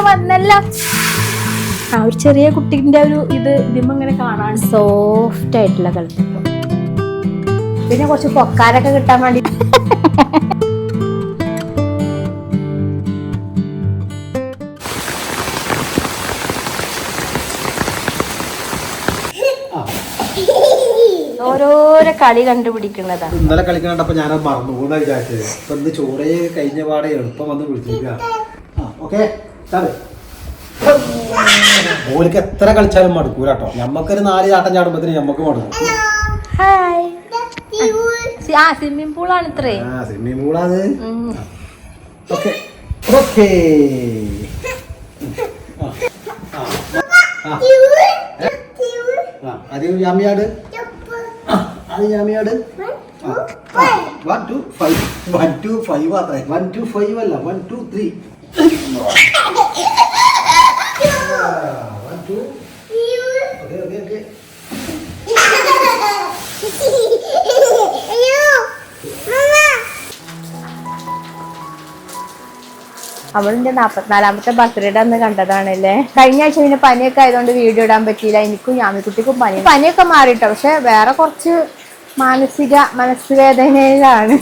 വന്നല്ലോ. ആ ഒരു ചെറിയ കുട്ടിന്റെ ഒരു ഇത് ഇതിമ്മ ഇങ്ങനെ കാണാൻ സോഫ്റ്റ് ആയിട്ടുള്ള കളിപ്പം. പിന്നെ കുറച്ച് പൊക്കാരൊക്കെ കിട്ടാൻ വേണ്ടി ഓരോരോ കളി കണ്ടുപിടിക്കുന്നതാണ്. ഇന്നലെ കളിക്കണ്ടപ്പോ ഞാൻ മറന്നു പോകുന്ന വിചാരിച്ചത്. ഇപ്പൊ ഇന്ന് ചോറേ കഴിഞ്ഞ പാടെ എളുപ്പം വന്ന് വിളിച്ചിരിക്കുക. ഓലിക്ക് എത്ര കളിച്ചാലും മടുക്കൂല കേട്ടോ. ഞമ്മക്കൊരു 4 ചാട്ടം ചാടുമ്പത്തിന് ഞമ്മക്ക് മടുക്കും. സ്വിമ്മിംഗ് പൂളാണ് ഇത്രേ. സ്വിമ്മിംഗ് പൂളാണ്. ഓക്കെ ഓക്കെ അത് ജാമ്യാട്. അത് ജാമ്യാട്. 1 2 5 1 2 5 അത്ര. 1 2 5 അല്ല 1 2 3 1 2 ഓക്കെ ഓക്കെ ഓക്കെ. അവളിന്റെ 44ാമത്തെ ബർത്ത്ഡേ അന്ന് കണ്ടതാണല്ലേ. കഴിഞ്ഞ ആഴ്ച പിന്നെ പനിയൊക്കെ ആയതുകൊണ്ട് വീഡിയോ ഇടാൻ പറ്റിയില്ല. എനിക്കും ഞാമിക്കുട്ടിക്കും പനിയൊക്കെ മാറിട്ടോ. പക്ഷെ വേറെ കുറച്ച് മനസ്സുവേദനയിലാണ്.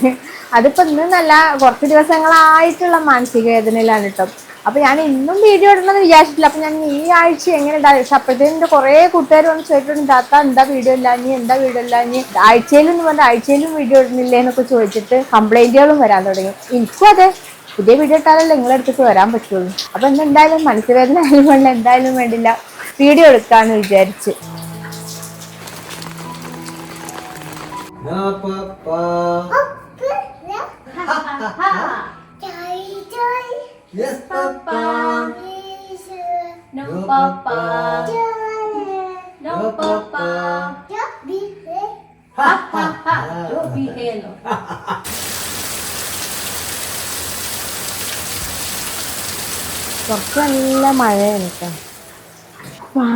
അതിപ്പോ ഇന്നല്ല, കുറച്ച് ദിവസങ്ങളായിട്ടുള്ള മാനസിക വേദനയിലാണ് കേട്ടോ. അപ്പൊ ഞാൻ ഇന്നും വീഡിയോ ഇടണമെന്ന് വിചാരിച്ചിട്ടില്ല. അപ്പൊ ഞാൻ ഈ ആഴ്ച എങ്ങനെ ഉണ്ടാകും. പക്ഷെ അപ്പോഴത്തേനും കുറെ കൂട്ടുകാർ വന്ന് ചോദിച്ചിട്ടുണ്ട്, താത്ത എന്താ വീഡിയോ ഇല്ലാഞ്ഞ്, എന്താ വീഡിയോ ഇല്ലാഞ്ഞ്, ആഴ്ചയിലും പറഞ്ഞ ആഴ്ചയിലും വീഡിയോ ഇടുന്നില്ലേ എന്നൊക്കെ ചോദിച്ചിട്ട് കംപ്ലൈന്റുകളും വരാൻ തുടങ്ങി. എനിക്കും അതെ, പുതിയ വീഡിയോ ഇട്ടാലല്ലേ നിങ്ങളടുത്തേക്ക് വരാൻ പറ്റുള്ളൂ. അപ്പൊ എന്തായാലും മനസ്സുവേദന ആയാലും വേണ്ട, എന്തായാലും വേണ്ടില്ല, വീഡിയോ എടുക്കാന്ന് വിചാരിച്ച്. കുറച്ച് നല്ല മഴയാണ് കേട്ടോ.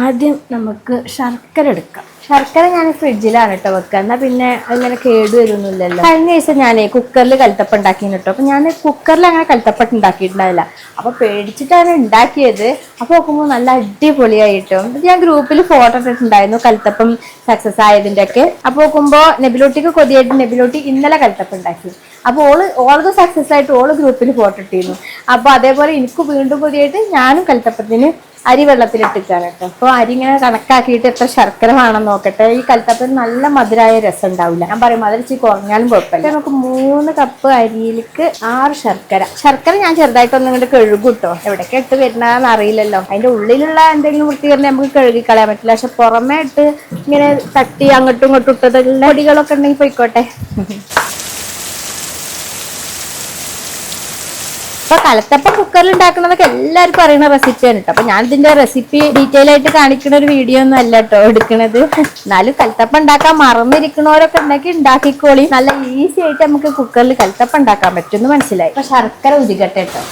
ആദ്യം നമുക്ക് ശർക്കര എടുക്കാം. ശർക്കര ഞാൻ ഫ്രിഡ്ജിലാണ് കേട്ടോ വെക്കുക. എന്നാൽ പിന്നെ അങ്ങനെ കേടുവരുന്നില്ലല്ലോ. കഴിഞ്ഞ ദിവസം ഞാൻ കുക്കറിൽ കലത്തപ്പം ഉണ്ടാക്കിയിരുന്നു കേട്ടോ. അപ്പൊ ഞാൻ കുക്കറിൽ അങ്ങനെ കലത്തപ്പം ഉണ്ടാക്കിയിട്ടുണ്ടാവില്ല. അപ്പൊ പേടിച്ചിട്ടാണ് ഉണ്ടാക്കിയത്. അപ്പൊ നോക്കുമ്പോൾ നല്ല അടിപൊളിയായിട്ടോ. ഞാൻ ഗ്രൂപ്പിൽ ഫോട്ടോ ഇട്ടിട്ടുണ്ടായിരുന്നു കലത്തപ്പം സക്സസ് ആയതിന്റെ ഒക്കെ. അപ്പൊ നോക്കുമ്പോൾ നെബിലോട്ടിക്ക് കൊതിയായിട്ട് നെബിലോട്ടി ഇന്നലെ കലത്തപ്പം ഉണ്ടാക്കി. അപ്പൊ ഓളത് സക്സസ് ആയിട്ട് ഓള് ഗ്രൂപ്പിൽ ഫോട്ടോ ഇട്ടിരുന്നു. അപ്പൊ അതേപോലെ എനിക്ക് വീണ്ടും കൊതിയായിട്ട് ഞാനും കലത്തപ്പത്തിന് അരി വെള്ളത്തിലിട്ടിട്ടാണ് കേട്ടോ. അപ്പോൾ അരി ഇങ്ങനെ കണക്കാക്കിയിട്ട് എത്ര ശർക്കര വേണം നോക്കട്ടെ. ഈ കലത്തപ്പത്തിന് നല്ല മധുരമായ രസം ഉണ്ടാവില്ല. ഞാൻ പറയും മധുരം ഇച്ചിരി കുറഞ്ഞാലും കുഴപ്പമില്ല. നമുക്ക് 3 കപ്പ് അരിയിലേക്ക് 6 ശർക്കര ഞാൻ ചെറുതായിട്ടൊന്നും ഇങ്ങോട്ട് കഴുകും കേട്ടോ. എവിടേക്ക് ഇട്ട് വരുന്നതെന്ന് അറിയില്ലല്ലോ. അതിന്റെ ഉള്ളിലുള്ള എന്തെങ്കിലും വൃത്തികരണം നമുക്ക് കഴുകി കളയാൻ പറ്റില്ല. പക്ഷെ പുറമേ ഇട്ട് ഇങ്ങനെ തട്ടി അങ്ങോട്ടും ഇങ്ങോട്ടും ഇട്ടതെല്ലാം പൊടികളൊക്കെ ഉണ്ടെങ്കിൽ പോയിക്കോട്ടെ. അപ്പൊ കലത്തപ്പം കുക്കറിൽ ഉണ്ടാക്കുന്നതൊക്കെ എല്ലാവർക്കും അറിയുന്ന റെസിപ്പിയാണ് കേട്ടോ. അപ്പൊ ഞാൻ ഇതിന്റെ റെസിപ്പി ഡീറ്റെയിൽ ആയിട്ട് കാണിക്കുന്ന ഒരു വീഡിയോ ഒന്നും അല്ല കേട്ടോ എടുക്കുന്നത്. എന്നാലും കലത്തപ്പം ഉണ്ടാക്കാൻ മറന്നിരിക്കുന്നവരൊക്കെ ഉണ്ടാക്കിക്കോളി. നല്ല ഈസി ആയിട്ട് നമുക്ക് കുക്കറിൽ കലത്തപ്പം ഉണ്ടാക്കാൻ പറ്റുമെന്ന് മനസ്സിലായി. അപ്പൊ ശർക്കര ഉരുകട്ടെ കേട്ടോ.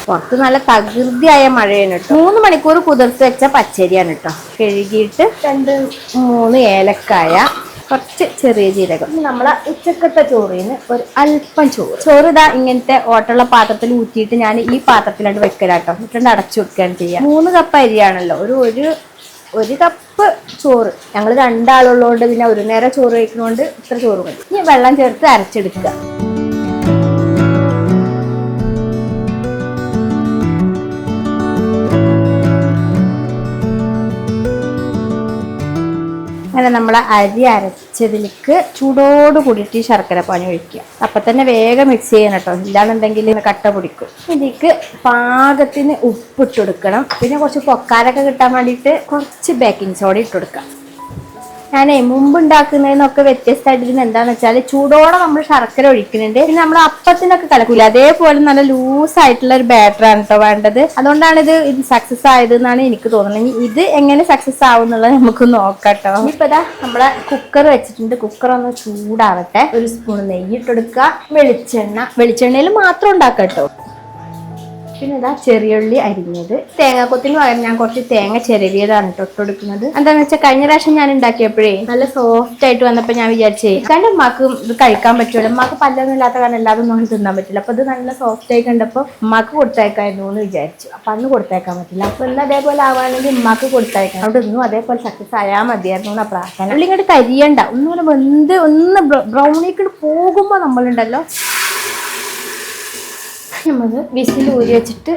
പുറത്ത് നല്ല തകൃതിയായ മഴയാണ് കേട്ടോ. 3 മണിക്കൂർ കുതിർത്ത് വെച്ച പച്ചരിയാണ് കേട്ടോ. കഴുകിയിട്ട് 2-3 ഏലക്കായ, കുറച്ച് ചെറിയ ജീരകം. നമ്മളെ ഉച്ചക്കത്തെ ചോറിന് ഒരു അല്പം ചോറ് ഇതാ ഇങ്ങനത്തെ ഓട്ടുള്ള പാത്രത്തിൽ ഊറ്റിയിട്ട് ഞാൻ ഈ പാത്രത്തിലാണ്ട് വെക്കലാട്ടോ. എന്നിട്ട് അടച്ചു വെക്കുകയാണ് ചെയ്യുക. 3 കപ്പ് അരിയാണല്ലോ. ഒരു കപ്പ് ചോറ്. ഞങ്ങൾ 2 ആളുള്ളതുകൊണ്ട് പിന്നെ ഒരു നേരം ചോറ് കഴിക്കുന്നതുകൊണ്ട് ഇത്ര ചോറ് മതി. ഇനി വെള്ളം ചേർത്ത് അരച്ചെടുക്കുക. അങ്ങനെ നമ്മളെ അരി അരച്ചതിലേക്ക് ചൂടോട് കൂടിയിട്ട് ശർക്കര പാനി ഒഴിക്കുക. അപ്പം തന്നെ വേഗം മിക്സ് ചെയ്യണം കേട്ടോ. ഇല്ലാന്നുണ്ടെങ്കിൽ കട്ട പിടിക്കും. ഇതിലേക്ക് പാകത്തിന് ഉപ്പിട്ട് കൊടുക്കണം. പിന്നെ കുറച്ച് പൊക്കാരൊക്കെ കിട്ടാൻ വേണ്ടിയിട്ട് കുറച്ച് ബേക്കിംഗ് സോഡ ഇട്ട് കൊടുക്കാം. ഞാനേ മുമ്പ് ഉണ്ടാക്കുന്നതിനൊക്കെ വ്യത്യസ്തമായിട്ട് ഇതിന് എന്താന്ന് വെച്ചാൽ ചൂടോടെ നമ്മൾ ശർക്കര ഒഴിക്കുന്നുണ്ട്. പിന്നെ നമ്മൾ അപ്പത്തിനൊക്കെ കലക്കൂല അതേപോലെ നല്ല ലൂസായിട്ടുള്ള ഒരു ബാറ്ററാണ് കേട്ടോ വേണ്ടത്. അതുകൊണ്ടാണ് ഇത് സക്സസ് ആയത് എന്നാണ് എനിക്ക് തോന്നുന്നത്. ഇത് എങ്ങനെ സക്സസ് ആവും എന്നുള്ളത് നമുക്ക് നോക്കാട്ടോ. ഇനിയിപ്പോ ഇതാ നമ്മളെ കുക്കർ വെച്ചിട്ടുണ്ട്. കുക്കർ ഒന്ന് ചൂടാവട്ടെ. 1 സ്പൂൺ നെയ്യ് ഇട്ടെടുക്കുക. വെളിച്ചെണ്ണയിൽ മാത്രം ഉണ്ടാക്കാം കേട്ടോ. പിന്നെ ഇതാ ചെറിയുള്ളി അരിഞ്ഞത്. തേങ്ങാക്കൊത്തിന് പകരം ഞാൻ കുറച്ച് തേങ്ങ ചിരവിയതാണ് ഇട്ട് കൊടുക്കുന്നത്. എന്താണെന്ന് വെച്ചാൽ കഴിഞ്ഞ പ്രാവശ്യം ഞാൻ ഉണ്ടാക്കിയപ്പോഴേ നല്ല സോഫ്റ്റ് ആയിട്ട് വന്നപ്പോൾ ഞാൻ വിചാരിച്ചേ കാരണം ഉമ്മാക്ക് ഇത് കഴിക്കാൻ പറ്റുമല്ലോ, ഉമ്മാക്ക് പല്ലൊന്നും ഇല്ലാത്ത കാരണം എല്ലാതും ഒന്നും തിന്നാൻ പറ്റില്ല. അപ്പോൾ ഇത് നല്ല സോഫ്റ്റ് ആയി കണ്ടപ്പോൾ ഉമ്മാക്ക് കൊടുത്തയക്കായിരുന്നു എന്ന് വിചാരിച്ചു. അപ്പം അന്ന് കൊടുത്തയക്കാൻ പറ്റില്ല. അപ്പോൾ ഇന്ന് അതേപോലെ ആവുകയാണെങ്കിൽ ഉമ്മാക്ക് കൊടുത്തയക്കാം. അവിടെ ഒന്നും അതേപോലെ സക്സസ് ആയാൽ മതിയായിരുന്നു എന്നാ പ്രാർത്ഥന. ഉള്ളി ഇങ്ങോട്ട് കരിയണ്ട, ഒന്നുകൂടെ വെന്ത് ഒന്ന് ബ്രൗണിലേക്ക് പോകുമ്പോൾ നമ്മളുണ്ടല്ലോ നമുക്ക് വിസിൽ ഊരി വെച്ചിട്ട്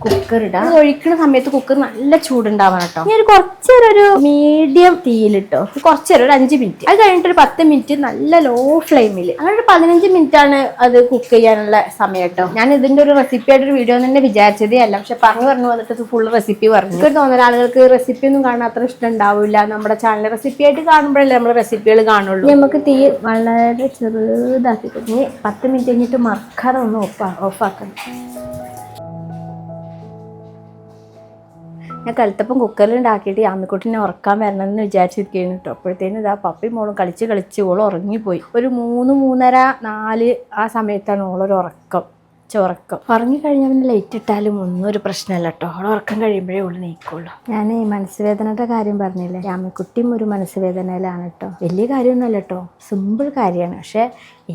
കുക്കർ ഇടാം. ഒഴിക്കുന്ന സമയത്ത് കുക്കർ നല്ല ചൂടുണ്ടാവണം കേട്ടോ. ഇനി ഒരു കുറച്ചേരം ഒരു മീഡിയം തീയിലിട്ടോ, കുറച്ചേരം ഒരു 5 മിനിറ്റ്. അത് കഴിഞ്ഞിട്ട് ഒരു 10 മിനിറ്റ് നല്ല ലോ ഫ്ലെയിമിൽ, അങ്ങനെ ഒരു 15 മിനിറ്റ് ആണ് അത് കുക്ക് ചെയ്യാനുള്ള സമയം കേട്ടോ. ഞാൻ ഇതിന്റെ ഒരു റെസിപ്പി ആയിട്ടൊരു വീഡിയോ തന്നെ വിചാരിച്ചതേ അല്ല, പക്ഷെ പറഞ്ഞു വന്നിട്ട് ഫുൾ റെസിപ്പി പറഞ്ഞു. എനിക്ക് തോന്നുന്ന ആളുകൾക്ക് റെസിപ്പി ഒന്നും കാണാൻ അത്ര ഇഷ്ടം ഉണ്ടാവില്ല. നമ്മുടെ ചാനൽ റെസിപ്പി ആയിട്ട് കാണുമ്പോഴല്ലേ നമ്മൾ റെസിപ്പികൾ കാണുള്ളൂ. നമുക്ക് തീ വളരെ ചെറുതാക്കി ഇനി 10 മിനിറ്റ് കഴിഞ്ഞിട്ട് മറക്കാതെ ഒന്ന് ഓഫാക്കണം. ഞാൻ കലത്തപ്പം കുക്കറിൽ ഉണ്ടാക്കിയിട്ട് യാമിക്കുട്ടിനെ ഉറക്കാൻ വരണമെന്ന് വിചാരിച്ചിരിക്കുകയാണ് കേട്ടോ. അപ്പോഴത്തേനും ഇതാ പപ്പയും മോളും കളിച്ച് ഓൾ ഉറങ്ങിപ്പോയി. ഒരു 3, 3:30, 4 ആ സമയത്താണ് ഓളൊരു ഉറക്കം. ഉറങ്ങി കഴിഞ്ഞാൽ പിന്നെ ലൈറ്റ് ഇട്ടാലും ഒന്നും ഒരു പ്രശ്നമല്ല കേട്ടോ. അവൾ ഉറക്കം കഴിയുമ്പോഴേ ഉള്ളു നീക്കുള്ളൂ. ഞാൻ ഈ മനസ്സുവേദനയുടെ കാര്യം പറഞ്ഞില്ലേ, യാമിക്കുട്ടിയും ഒരു മനസ്സുവേദനയിലാണ് കേട്ടോ. വലിയ കാര്യമൊന്നുമല്ല കേട്ടോ, സിമ്പിൾ കാര്യമാണ്. പക്ഷേ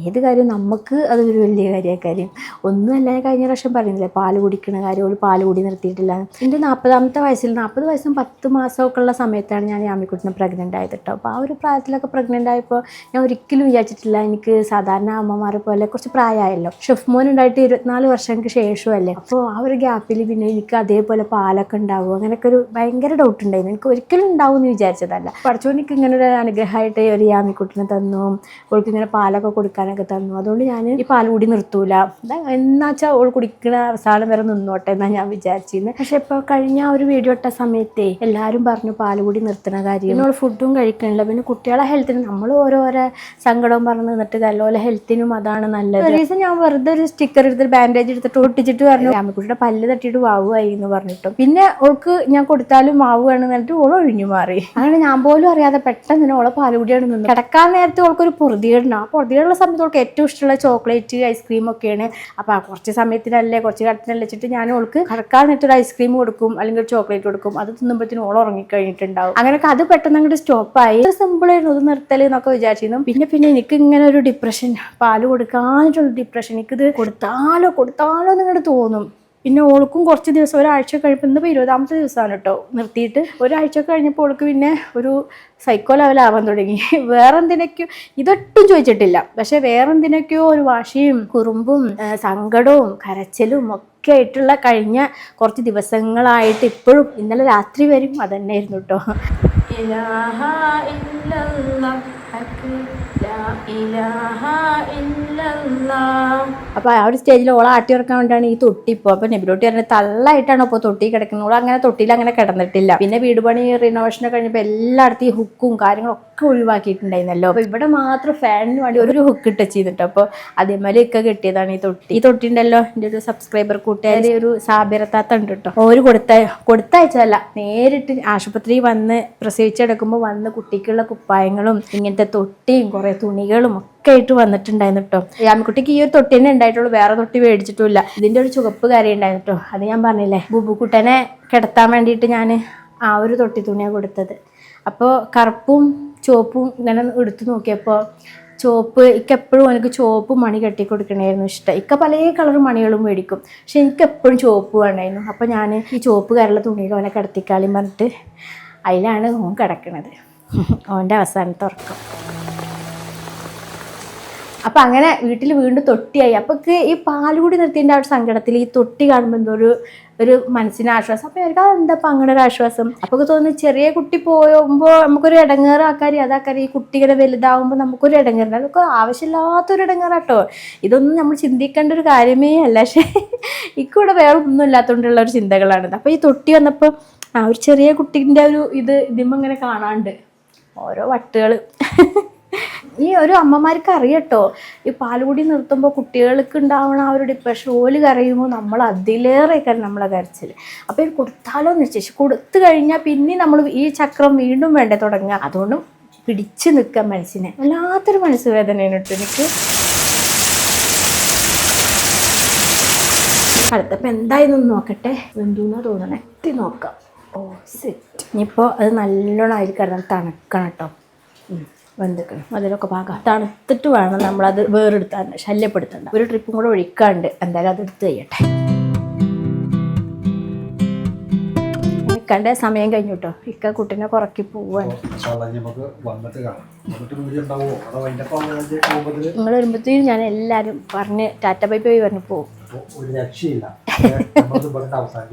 ഏത് കാര്യം നമുക്ക് അതൊരു വലിയ കാര്യമാക്കാര്യം ഒന്നുമല്ല. കഴിഞ്ഞ പ്രാവശ്യം പറയുന്നില്ലേ പാല് കുടിക്കുന്ന കാര്യം, ഒരു പാല് കുടി നിർത്തിയിട്ടില്ല. എൻ്റെ 40ാമത്തെ വയസ്സിൽ 40 വയസ്സും 10 മാസമൊക്കെ ഉള്ള സമയത്താണ് ഞാൻ യാമിക്കുട്ടിനെ പ്രഗ്നൻ്റ് ആയത് കേട്ടോ. അപ്പോൾ ആ ഒരു പ്രായത്തിലൊക്കെ പ്രഗ്നൻ്റ് ആയപ്പോൾ ഞാൻ ഒരിക്കലും വിചാരിച്ചിട്ടില്ല എനിക്ക് സാധാരണ അമ്മമാരെ പോലെ കുറച്ച് പ്രായമായല്ലോ, ഷെഫ് മോൻ ഉണ്ടായിട്ട് 24 വർഷങ്ങൾക്ക് ശേഷമല്ലേ. അപ്പോൾ ആ ഒരു ഗ്യാപ്പിൽ പിന്നെ എനിക്ക് അതേപോലെ പാലൊക്കെ ഉണ്ടാവും അങ്ങനെയൊക്കെ ഒരു ഭയങ്കര ഡൗട്ട് ഉണ്ടായിരുന്നു. എനിക്ക് ഒരിക്കലും ഉണ്ടാവും എന്ന് വിചാരിച്ചതല്ല. പഠിച്ചോണ്ട് എനിക്ക് ഇങ്ങനെ ഒരു അനുഗ്രഹമായിട്ട് ഒരു യാമിക്കുട്ടിനെ തന്നു, അവൾക്ക് ഇങ്ങനെ പാലൊക്കെ കൊടുക്കാനൊക്കെ തന്നു. അതുകൊണ്ട് ഞാൻ ഈ പാൽ കൂടി നിർത്തൂല, എന്നാച്ചാൽ അവൾ കുടിക്കുന്ന അവസാനം വരെ നിന്നോട്ടെ എന്നാണ് ഞാൻ വിചാരിച്ചിരുന്നത്. പക്ഷെ ഇപ്പോൾ കഴിഞ്ഞ ഒരു വീഡിയോ ഇട്ട സമയത്തേ എല്ലാവരും പറഞ്ഞു പാൽ കൂടി നിർത്തുന്ന കാര്യം. നമ്മൾ ഫുഡും കഴിക്കണില്ല, പിന്നെ കുട്ടികളെ ഹെൽത്തിന് നമ്മൾ ഓരോരോ സങ്കടവും പറഞ്ഞ് നിന്നിട്ട് കല്ലോലെ ഹെൽത്തിനും അതാണ് നല്ലത്. ഒരു ദിവസം ഞാൻ വെറുതെ ഒരു സ്റ്റിക്കർ എടുത്തിട്ട് ബാൻഡേജ് എടുത്തിട്ട് ഒട്ടിച്ചിട്ട് പറഞ്ഞു യാമിക്കുട്ടിയുടെ പല്ല് തട്ടിയിട്ട് വാവുമായി എന്ന് പറഞ്ഞിട്ടു. പിന്നെ അവൾക്ക് ഞാൻ കൊടുത്താലും വാവുകയാണ് എന്നിട്ട് ഓൾ ഒഴിഞ്ഞു മാറി. അങ്ങനെ ഞാൻ പോലും അറിയാതെ പെട്ടെന്ന് ഓളെ പാലുകൂടിയാണ് നിന്ന്. കിടക്കാൻ നേരത്തെ ഓൾക്കൊരു പൊറുതികേടുണ്ട്. ആ പൊറുതികേടുള്ള സമയത്ത് അവൾക്ക് ഏറ്റവും ഇഷ്ടമുള്ള ചോക്ലേറ്റ് ഐസ്ക്രീം ഒക്കെയാണ്. അപ്പോൾ കുറച്ച് സമയത്തിനല്ലേ കുറച്ച് കടത്തിനല്ലേ വെച്ചിട്ട് ഞാൻ ഓൾക്ക് കിടക്കാൻ നേരത്തെ ഒരു ഐസ്ക്രീം കൊടുക്കും അല്ലെങ്കിൽ ചോക്ലേറ്റ് കൊടുക്കും. അത് തിന്നുമ്പോഴത്തേനും ഓൾ ഉറങ്ങിക്കഴിഞ്ഞിട്ടുണ്ടാവും. അങ്ങനെയൊക്കെ അത് പെട്ടെന്ന് അങ്ങോട്ട് സ്റ്റോപ്പായി. സിമ്പിളായിരുന്നു അത് നിർത്തൽ എന്നൊക്കെ വിചാരിച്ചിരുന്നു. പിന്നെ എനിക്ക് ഇങ്ങനെ ഒരു ഡിപ്രഷൻ, പാല് കൊടുക്കാനായിട്ടുള്ള ഡിപ്രഷൻ, എനിക്കിത് കൊടുത്താലോ എന്നിങ്ങോട്ട് തോന്നും. പിന്നെ ഓൾക്കും കുറച്ച് ദിവസം ഒരാഴ്ച കഴിയുമ്പോൾ ഇന്നിപ്പോൾ 20ാമത്തെ ദിവസമാണ് കേട്ടോ നിർത്തിയിട്ട്. ഒരാഴ്ച കഴിഞ്ഞപ്പോൾ ഓൾക്ക് പിന്നെ ഒരു സൈക്കോ ലെവലാവാൻ തുടങ്ങി. വേറെന്തിനൊക്കെയോ ഇതൊട്ടും ചോദിച്ചിട്ടില്ല, പക്ഷെ വേറെന്തിനൊക്കെയോ ഒരു വാശിയും കുറുമ്പും സങ്കടവും കരച്ചിലും ഒക്കെ ആയിട്ടുള്ള കഴിഞ്ഞ കുറച്ച് ദിവസങ്ങളായിട്ട് ഇപ്പോഴും ഇന്നലെ രാത്രി വരും അതന്നെയായിരുന്നു കേട്ടോ. അപ്പോൾ ആ ഒരു സ്റ്റേജിൽ ഓളെ ആട്ടി ഇറക്കാൻ വേണ്ടിയാണ് ഈ തൊട്ടി. ഇപ്പോൾ അപ്പോൾ നെബിലോട്ടി പറഞ്ഞ തള്ളായിട്ടാണ് ഇപ്പോൾ തൊട്ടി കിടക്കുന്നത്. ഓൾ അങ്ങനെ തൊട്ടിയിൽ അങ്ങനെ കിടന്നിട്ടില്ല. പിന്നെ വീട് പണി റിനോവേഷനൊക്കെ കഴിഞ്ഞപ്പോൾ എല്ലായിടത്തും ഈ ഹുക്കും കാര്യങ്ങളൊക്കെ ഒഴിവാക്കിയിട്ടുണ്ടായിരുന്നല്ലോ. അപ്പോൾ ഇവിടെ മാത്രം ഫാനിന് വേണ്ടി ഒരു ഹുക്ക് ടച്ച് ചെയ്തിട്ട് അപ്പോൾ അതേമാതിരി ഒക്കെ കിട്ടിയതാണ് ഈ തൊട്ടി ഉണ്ടല്ലോ. എൻ്റെ ഒരു സബ്സ്ക്രൈബർ കൂട്ടുകാരി ഒരു സാബിറത്താത്ത ഉണ്ട് കേട്ടോ. ഓര് കൊടുത്തയച്ചതല്ല, നേരിട്ട് ആശുപത്രി വന്ന് പ്രസവിച്ചെടുക്കുമ്പോൾ വന്ന് കുട്ടിക്കുള്ള കുപ്പായങ്ങളും ഇങ്ങനത്തെ തൊട്ടിയും കുറേ തുണികളും ഒക്കെ ആയിട്ട് വന്നിട്ടുണ്ടായിരുന്നു കേട്ടോ. യാമിക്കുട്ടിക്ക് ഈ ഒരു തൊട്ടി തന്നെ ഉണ്ടായിട്ടുള്ളൂ, വേറെ തൊട്ടി മേടിച്ചിട്ടില്ല. ഇതിൻ്റെ ഒരു ചുവപ്പ് കറി ഉണ്ടായിരുന്നു കേട്ടോ. അത് ഞാൻ പറഞ്ഞില്ലേ ബുബുക്കുട്ടനെ കിടത്താൻ വേണ്ടിയിട്ട് ഞാൻ ആ ഒരു തൊട്ടി തുണിയാണ് കൊടുത്തത്. അപ്പോൾ കറുപ്പും ചുവപ്പും ഇങ്ങനെ എടുത്ത് നോക്കിയപ്പോൾ ചുവപ്പ് എപ്പോഴും എനിക്ക് ചുവപ്പ് മണി കെട്ടി കൊടുക്കണമായിരുന്നു ഇഷ്ടം. പല കളർ മണികളും മേടിക്കും, പക്ഷെ എനിക്ക് എപ്പോഴും ചുവപ്പ് വേണമായിരുന്നു. അപ്പോൾ ഞാൻ ഈ ചുവപ്പ് കരയുള്ള തുണിയിൽ ഓനെ കിടത്തിക്കാളിയും പറഞ്ഞിട്ട് അതിലാണ് ഓൻ കിടക്കണത്, ഓൻ്റെ അവസാനത്തെ ഉറക്കം. അപ്പം അങ്ങനെ വീട്ടിൽ വീണ്ടും തൊട്ടിയായി. അപ്പോൾ ഈ പാലുകൂടി നിർത്തിൻ്റെ ആ ഒരു സങ്കടത്തിൽ ഈ തൊട്ടി കാണുമ്പോൾ എന്തോ ഒരു മനസ്സിന് ആശ്വാസം. അപ്പോൾ എനിക്ക് അതെന്താ അപ്പം അങ്ങനെ ഒരു ആശ്വാസം. അപ്പോൾ തോന്നുന്നു ചെറിയ കുട്ടി പോകുമ്പോൾ നമുക്കൊരു ഇടങ്ങേറ് അതാക്കാരി ഈ കുട്ടികളെ വലുതാവുമ്പോൾ നമുക്കൊരു ഇടങ്ങേറുണ്ട്. അതൊക്കെ ആവശ്യമില്ലാത്തൊരു ഇടങ്ങേറാട്ടോ. ഇതൊന്നും നമ്മൾ ചിന്തിക്കേണ്ട ഒരു കാര്യമേ അല്ല. പക്ഷേ ഇക്കൂടെ വേറെ ഒന്നും ഇല്ലാത്തതുകൊണ്ടുള്ള ഒരു ചിന്തകളാണിത്. അപ്പോൾ ഈ തൊട്ടി വന്നപ്പോൾ ഒരു ചെറിയ കുട്ടീൻ്റെ ഒരു ഇതിമ്മ ഇങ്ങനെ കാണാണ്ട് ഓരോ വട്ടുകൾ. ഈ ഒരു അമ്മമാർക്ക് അറിയട്ടോ, ഈ പാലുകൂടി നിർത്തുമ്പോൾ കുട്ടികൾക്ക് ഉണ്ടാവണ ആ ഒരു ഡിപ്രഷൻ. ഓല് കരയുമ്പോൾ നമ്മൾ അതിലേറെ നമ്മളെ കരച്ചിൽ. അപ്പോൾ ഇത് കൊടുത്താലോ എന്ന് വെച്ചാൽ കൊടുത്തു കഴിഞ്ഞാൽ പിന്നെ നമ്മൾ ഈ ചക്രം വീണ്ടും വേണ്ടേ തുടങ്ങുക. അതുകൊണ്ടും പിടിച്ചു നിൽക്കാൻ മനസ്സിനെ വല്ലാത്തൊരു മനസ്സ് വേദനയാണ് കേട്ടോ എനിക്ക്. കലത്തപ്പം എന്തായാലും നോക്കട്ടെ. വെന്തൂന്നാ തോന്നണേ. എത്തി നോക്കാം. ഓ സെറ്റ്. ഇനിയിപ്പോൾ അത് നല്ലോണം അതിൽ കിടന്ന് തണുക്കണം കേട്ടോ. വെന്തിക്കണം. അതിലൊക്കെ പാകം തണുത്തിട്ട് വേണം നമ്മളത് വേറെടുത്താൻ, ശല്യപ്പെടുത്തണ്ട. ഒരു ട്രിപ്പും കൂടെ ഒഴിക്കാണ്ട് എന്തായാലും അത് എടുത്ത് കഴിയട്ടെ. ഇക്കൻ്റെ സമയം കഴിഞ്ഞു കേട്ടോ. ഇക്ക കുട്ടീനെ കുറക്കി പോവാണ്. നിങ്ങൾ വരുമ്പോഴത്തേക്കും ഞാൻ എല്ലാവരും പറഞ്ഞ് ടാറ്റ ബൈ ബൈ പറഞ്ഞ് പോകും. ഒരു രക്ഷയില്ല.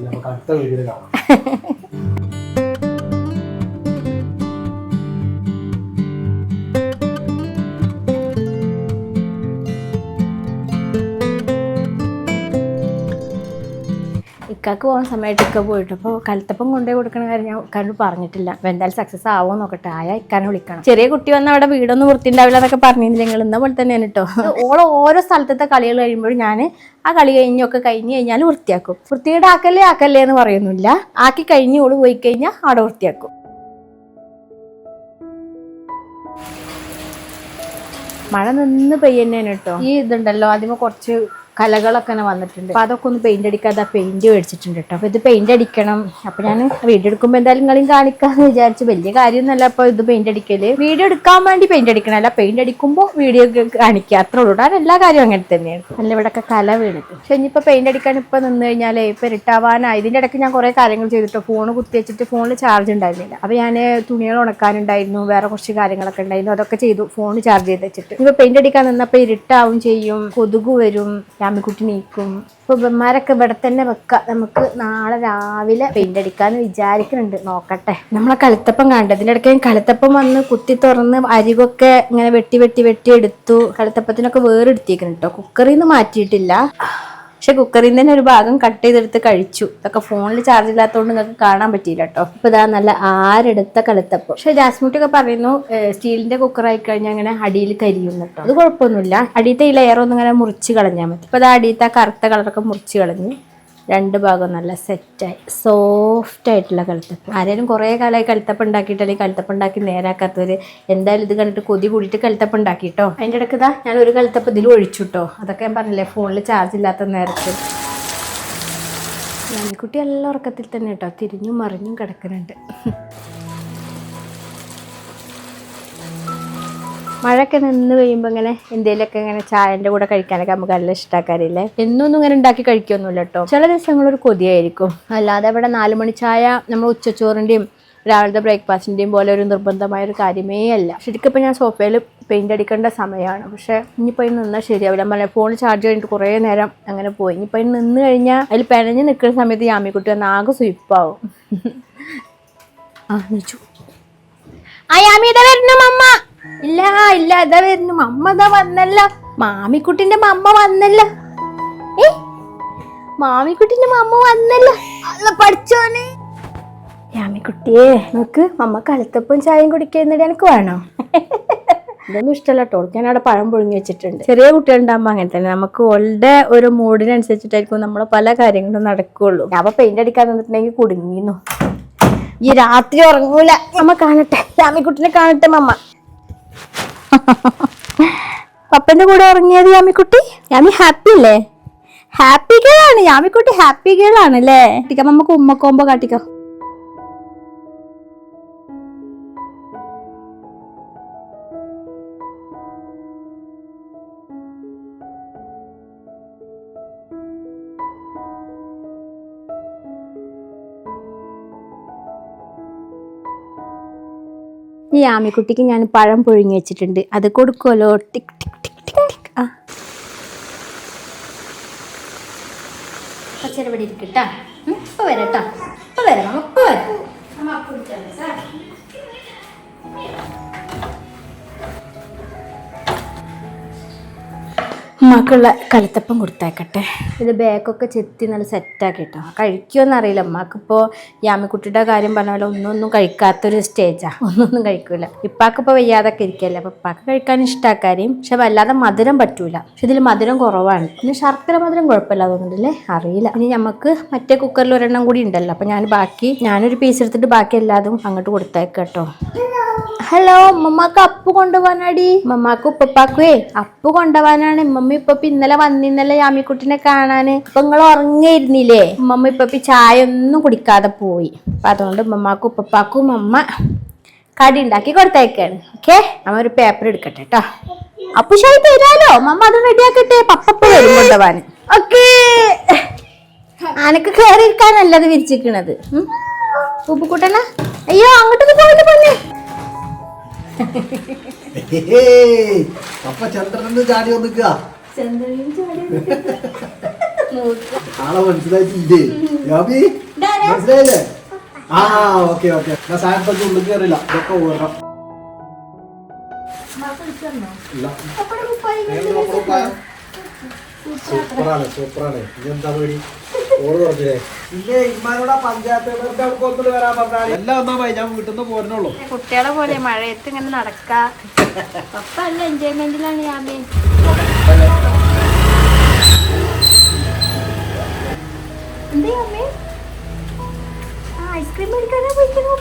നമുക്ക് അടുത്ത വീഡിയോയിൽ കാണാം. ഇക്കാക്ക് പോകാൻ സമയത്ത് ഇക്ക പോയിട്ട് അപ്പോൾ കലത്തപ്പം കൊണ്ടുപോയി കൊടുക്കണ കാര്യം ഞാൻ ഇക്കാനോട് പറഞ്ഞിട്ടില്ല. അപ്പോൾ എന്തായാലും സക്സസ് ആവുമോ നോക്കട്ടെ. ആയാൽ ഇക്കാനെ വിളിക്കണം. ചെറിയ കുട്ടി വന്നാൽ അവിടെ വീടൊന്നും വൃത്തിണ്ടാവില്ല എന്നൊക്കെ പറഞ്ഞിരുന്നില്ല നിങ്ങൾ. ഇന്ന പോലെ തന്നെയാണ് കേട്ടോ. ഓരോ സ്ഥലത്തെ കളികൾ കഴിയുമ്പോഴും ഞാൻ ആ കളി കഴിഞ്ഞ് കഴിഞ്ഞാൽ വൃത്തിയാക്കും. വൃത്തിയുടെ ആക്കല്ലേ എന്ന് പറയുന്നില്ല. ആക്കി കഴിഞ്ഞ് ഓള് പോയി കഴിഞ്ഞാൽ അവിടെ വൃത്തിയാക്കും. മഴ നിന്ന് പെയ്യുന്നേനെ കേട്ടോ. ഈ ഇതുണ്ടല്ലോ അതിന് കുറച്ച് കലകളൊക്കെ വന്നിട്ടുണ്ട്. അപ്പോൾ അതൊക്കെ ഒന്ന് പെയിന്റ് അടിക്കാതെ പെയിന്റ് മേടിച്ചിട്ടുണ്ട് കേട്ടോ. അപ്പോൾ ഇത് പെയിന്റ് അടിക്കണം. അപ്പോൾ ഞാൻ വീഡിയോ എടുക്കുമ്പോൾ എന്തായാലും നിങ്ങളെയും കാണിക്കാമെന്ന് വിചാരിച്ചു. വലിയ കാര്യമൊന്നുമല്ല അപ്പോൾ ഇത് പെയിന്റ് അടിക്കല്. വീഡിയോ എടുക്കാൻ വേണ്ടി പെയിന്റ് അടിക്കണമല്ല, പെയിന്റ് അടിക്കുമ്പോൾ വീഡിയോ കാണിക്കുക, അത്രേ ഉള്ളൂ. ഞാൻ എല്ലാ കാര്യവും അങ്ങനെ തന്നെയാണ്. നല്ല ഇവിടെയൊക്കെ കല വീണിട്ട്. പക്ഷെ ഇനിയിപ്പോൾ പെയിന്റ് അടിക്കാൻ ഇപ്പോൾ നിന്ന് കഴിഞ്ഞാൽ ഇപ്പോൾ ഇരുട്ടാവാനായി. ഇതിൻ്റെ ഇടയ്ക്ക് ഞാൻ കുറേ കാര്യങ്ങൾ ചെയ്തിട്ടോ. ഫോൺ കുത്തി വെച്ചിട്ട് ഫോണിൽ ചാർജ് ഉണ്ടായിരുന്നില്ല. അപ്പോൾ ഞാൻ തുണികൾ ഉണക്കാനുണ്ടായിരുന്നു, വേറെ കുറച്ച് കാര്യങ്ങളൊക്കെ ഉണ്ടായിരുന്നു. അതൊക്കെ ചെയ്തു ഫോൺ ചാർജ് ചെയ്ത് വെച്ചിട്ട്. ഇപ്പോൾ പെയിന്റ് അടിക്കാൻ നിന്നപ്പോൾ ഇരുട്ടാവും ചെയ്യും, കൊതുക് വരും, യാമിക്കുട്ടി നീക്കും. ഇപ്പോൾ ഇവന്മാരൊക്കെ ഇവിടെ തന്നെ വെക്കാം. നമുക്ക് നാളെ രാവിലെ പെയിന്റ് അടിക്കാന്ന് വിചാരിക്കുന്നുണ്ട്. നോക്കട്ടെ. നമ്മളെ കലത്തപ്പം കണ്ടു. ഇതിൻ്റെ ഇടയ്ക്ക് കലത്തപ്പം വന്ന് കുത്തി തുറന്ന് അരികൊക്കെ ഇങ്ങനെ വെട്ടി എടുത്തു. കലത്തപ്പത്തിനൊക്കെ വേറെ എടുത്തേക്കണം കേട്ടോ. കുക്കറിൽ നിന്ന് മാറ്റിയിട്ടില്ല. പക്ഷെ കുക്കറിൽ നിന്ന് തന്നെ ഒരു ഭാഗം കട്ട് ചെയ്തെടുത്ത് കഴിച്ചു. ഇതൊക്കെ ഫോണിൽ ചാർജ് ഇല്ലാത്തതുകൊണ്ട് നിങ്ങൾക്ക് കാണാൻ പറ്റിയില്ല കേട്ടോ. അപ്പോൾ ഇതാ നല്ല ആരെടുത്ത കലത്തപ്പം. പക്ഷെ ജാസ്മിറ്റൊക്കെ പറയുന്നു സ്റ്റീലിന്റെ കുക്കർ ആയി കഴിഞ്ഞാൽ അങ്ങനെ അടിയിൽ കരിയും കേട്ടോ. അത് കുഴപ്പമൊന്നുമില്ല. അടിയത്തെ ഈ ലെയറൊന്നും ഇങ്ങനെ മുറിച്ച് കളഞ്ഞാൽ മതി. അപ്പോൾ അത് അടിയത്തെ കറുത്ത കളറൊക്കെ മുറിച്ച് കളഞ്ഞ് രണ്ട് ഭാഗം നല്ല സെറ്റായി സോഫ്റ്റ് ആയിട്ടുള്ള കലത്തപ്പം. ആരെങ്കിലും കുറേ കാലമായി കലത്തപ്പം ഉണ്ടാക്കിയിട്ട് അല്ലെങ്കിൽ കലത്തപ്പം ഉണ്ടാക്കി നേരാക്കാത്തവർ എന്തായാലും ഇത് കണ്ടിട്ട് കൊതി കൂടിയിട്ട് കലത്തപ്പം ഉണ്ടാക്കിട്ടോ. അതിൻ്റെ ഇടയ്ക്ക് ഇതാ ഞാൻ ഒരു കലത്തപ്പം ഇതിൽ ഒഴിച്ചു കേട്ടോ. അതൊക്കെ ഞാൻ പറഞ്ഞില്ലേ ഫോണിൽ ചാർജ് ഇല്ലാത്ത നേരത്ത്. കുട്ടി എല്ലാ ഉറക്കത്തിൽ തന്നെ കേട്ടോ. തിരിഞ്ഞും മറിഞ്ഞും കിടക്കുന്നുണ്ട്. മഴയൊക്കെ നിന്ന് കഴിയുമ്പോൾ ഇങ്ങനെ എന്തെങ്കിലുമൊക്കെ ഇങ്ങനെ ചായൻ്റെ കൂടെ കഴിക്കാനൊക്കെ നമുക്ക് നല്ല ഇഷ്ടമാക്കാറില്ലേ. എന്നൊന്നും ഇങ്ങനെ ഉണ്ടാക്കി കഴിക്കൊന്നുമില്ല കേട്ടോ. ചില ദിവസങ്ങളൊരു കൊതിയായിരിക്കും. അല്ലാതെ ഇവിടെ 4 മണി ചായ നമ്മൾ ഉച്ചച്ചോറിൻ്റെയും രാവിലത്തെ ബ്രേക്ക്ഫാസ്റ്റിൻ്റെയും പോലെ ഒരു നിർബന്ധമായൊരു കാര്യമേ അല്ല. ശരിക്കും ഇപ്പോൾ ഞാൻ സോഫയിൽ പെയിൻ്റ് അടിക്കേണ്ട സമയമാണ്. പക്ഷേ ഇനിയിപ്പോൾ അതിന് നിന്നാൽ ശരിയാവില്ല. നമ്മൾ ഫോൺ ചാർജ് കഴിഞ്ഞിട്ട് കുറേ നേരം അങ്ങനെ പോയി. ഇനിയിപ്പോൾ അതിന് നിന്ന് കഴിഞ്ഞാൽ അതിൽ പിഴഞ്ഞ് നിൽക്കുന്ന സമയത്ത് യാമിക്കുട്ടി വന്ന് ആകെ സ്വിപ്പാവും. നീച്ചു യാമി ഇതാ വരുന്നു മമ്മ. ഇല്ല ഇതാ വരുന്നു മമ്മ. ഇതാ വന്നല്ല. മാമിക്കുട്ടിന്റെ മമ്മ വന്നല്ല. മാമിക്കുട്ടിന്റെ മമ്മ വന്നല്ല. അല്ല പഠിച്ചോനെ. യാമിക്കുട്ടിയെ നോക്ക്, മമ്മ കലത്തപ്പം ചായയും കുടിക്കുന്നിട്ട് എനിക്ക് വേണോ? ഇതൊന്നും ഇഷ്ടമല്ല കേട്ടോ. ഞാൻ അവിടെ പഴം പുഴുങ്ങി വെച്ചിട്ടുണ്ട്. ചെറിയ കുട്ടികളുണ്ടാകുമ്പോൾ അങ്ങനെ തന്നെ നമുക്ക് ഓളുടെ ഒരു മൂഡിനനുസരിച്ചിട്ടായിരിക്കും നമ്മൾ പല കാര്യങ്ങളും നടക്കുകയുള്ളൂ. അപ്പൊ പെയിന്റ് അടിക്കാൻ നിന്നിട്ടുണ്ടെങ്കിൽ കുടുങ്ങിന്നു. ഈ രാത്രി ഉറങ്ങൂല. മമ്മ കാണട്ടെ, യാമിക്കുട്ടിനെ കാണട്ടെ മമ്മ. പപ്പന്റെ കൂടെ ഉറങ്ങിയത് യാമിക്കുട്ടി. യാമി ഹാപ്പി അല്ലേ? ഹാപ്പി ഗേളാണ് യാമിക്കുട്ടി. ഹാപ്പി ഗേളാണ് അല്ലേ? നമുക്ക് ഉമ്മക്കോമ്പോ കാട്ടിക്കോ. ഈ ആമിക്കുട്ടിക്ക് ഞാൻ പഴം പുഴുങ്ങി വെച്ചിട്ടുണ്ട്. അത് കൊടുക്കുമല്ലോ. ടിക് ടിക് ടിക് ടിക് ടിക്. ആ പച്ചരപടി ഇരിക്കട്ടാ. ഇപ്പൊ വരാട്ടോ. ഇപ്പൊ വരാം. ഇപ്പൊ വരാം. ഉമ്മാക്കുള്ള കലത്തപ്പം കൊടുത്തേക്കട്ടെ. ഇത് ബാഗൊക്കെ ചെത്തി നല്ല സെറ്റാക്കി കേട്ടോ. കഴിക്കുമെന്ന് അറിയില്ല. ഉമ്മാക്കിപ്പോൾ യാമിക്കുട്ടിയുടെ കാര്യം പറഞ്ഞ പോലെ ഒന്നും കഴിക്കാത്തൊരു സ്റ്റേജാണ്. ഒന്നും കഴിക്കൂല. ഇപ്പാക്കിപ്പോൾ വയ്യാതൊക്കെ ഇരിക്കല്ലേ. അപ്പോൾ ഇപ്പാക്ക് കഴിക്കാൻ ഇഷ്ടമാക്കാരെയും. പക്ഷെ വല്ലാതെ മധുരം പറ്റൂല. പക്ഷെ ഇതിൽ മധുരം കുറവാണ്. പിന്നെ ശർക്കര മധുരം കുഴപ്പമില്ല തോന്നുന്നുണ്ടല്ലേ, അറിയില്ല. ഇനി നമുക്ക് മറ്റേ കുക്കറിൽ ഒരെണ്ണം കൂടി ഉണ്ടല്ലോ. അപ്പോൾ ഞാനൊരു പീസ് എടുത്തിട്ട് ബാക്കി എല്ലാതും അങ്ങോട്ട് കൊടുത്തേക്കാം കേട്ടോ. ഹലോ, മമ്മക്ക് അപ്പ് കൊണ്ടുപോകാനാടി. മമ്മാക്കും ഉപ്പപ്പാക്കുവേ അപ്പ് കൊണ്ടുപോകാനാണ് മമ്മ ഉമ്മമ്മ ഇപ്പൊ ഇന്നലെ വന്നിന്നല്ലേ യാമിക്കുട്ടിനെ കാണാന്. അപ്പൊ നിങ്ങൾ ഉറങ്ങിയിരുന്നില്ലേ? ഉമ്മമ്മ ഇപ്പൊ ചായ ഒന്നും കുടിക്കാതെ പോയി. അപ്പൊ അതുകൊണ്ട് ഉമ്മമാക്കും ഉപ്പപ്പാക്കും അമ്മ കടി ഉണ്ടാക്കി കൊടുത്തേക്കാണ്. ഓക്കെ, നമ്മ ഒരു പേപ്പർ എടുക്കട്ടെ കേട്ടോ. അപ്പൊ ശരി തരാലോ, മമ്മ അത് റെഡിയാക്കട്ടെ. പപ്പ വരും കൊണ്ടുപോവാൻ. ഓക്കേ, അനക്ക് കേറി ഇരിക്കാനല്ലത് വിരിച്ചിരിക്കണത്. ഉപ്പുകൂട്ടന അയ്യോ അങ്ങോട്ടൊക്കെ പോയിട്ട് പോന്നെ. അപ്പൊ ചന്ദ്രന് ചാടി വന്നിക്ക ആളെ മനസ്സിലായിട്ടില്ലേ? മനസ്സിലായില്ലേ? ആ ഓക്കെ ഓക്കെ. ഞാൻ സാധനത്തൊക്കെ ഉള്ളിൽ കയറില്ല, ഇതൊക്കെ ഓർണം. സൂപ്പറാണ് സൂപ്പറാണ്. ഇതെന്താ പേടി? ഓട് തുറച്ചില്ലേ? ഇല്ലേ ഇമ്മാനോട് പഞ്ചായത്ത് കൊന്നിട്ട് വരാൻ പറഞ്ഞാൽ എല്ലാം ഒന്നാ പോയി. ഞാൻ വീട്ടിൽ നിന്ന് പോരണുള്ളൂ. കുട്ടികളെ പോലെ മഴയത്ത് ഇങ്ങനെ നടക്കാ. പപ്പ നല്ല എൻജോയ്മെന്റിലാണ് യാമി. എന്താ യാമി? ഐസ്ക്രീം മേടിക്കാനാ പോയിക്കണോ?